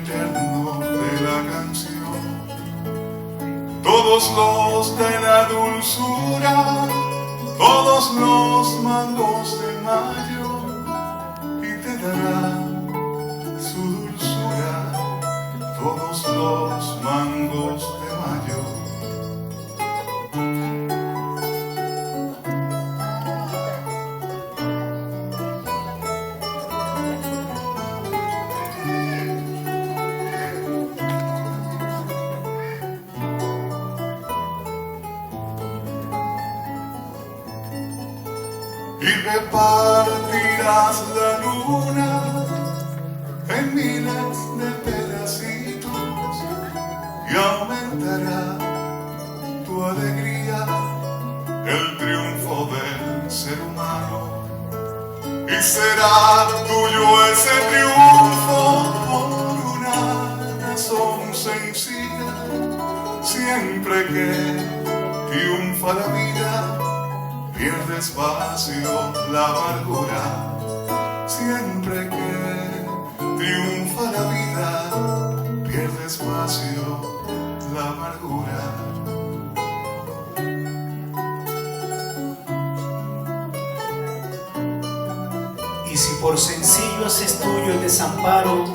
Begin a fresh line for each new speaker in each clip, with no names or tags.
eterno de la canción. Todos los de la dulzura, todos los mangos de mayo, y te darán su dulzura, todos los mangos de mayo. Y repartirás la luna en miles de pedacitos y aumentará tu alegría, el triunfo del ser humano, y será tuyo ese triunfo por una razón sencilla: siempre que triunfa la vida, pierde espacio la amargura. Siempre que triunfa la vida, pierde espacio la amargura.
Y si por sencillo haces tuyo el desamparo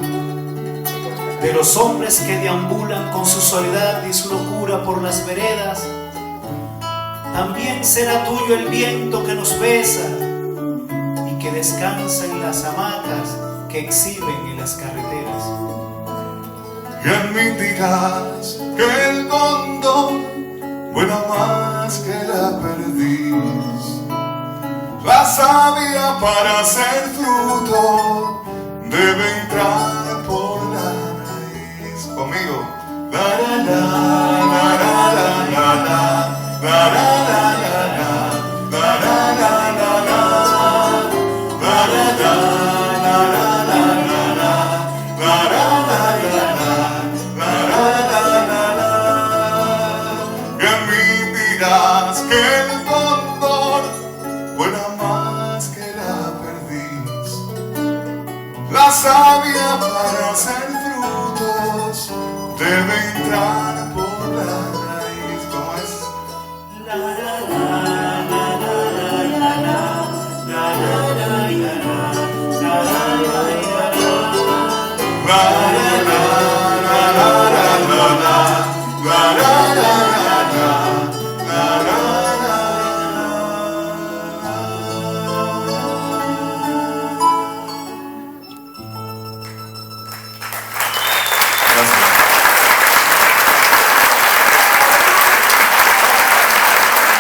de los hombres que deambulan con su soledad y su locura por las veredas, también será tuyo el viento que nos besa y que descansa en las hamacas que exhiben en las carreteras.
Y admitirás que el cóndor vuela más que la perdiz. La savia para ser fruto debe entrar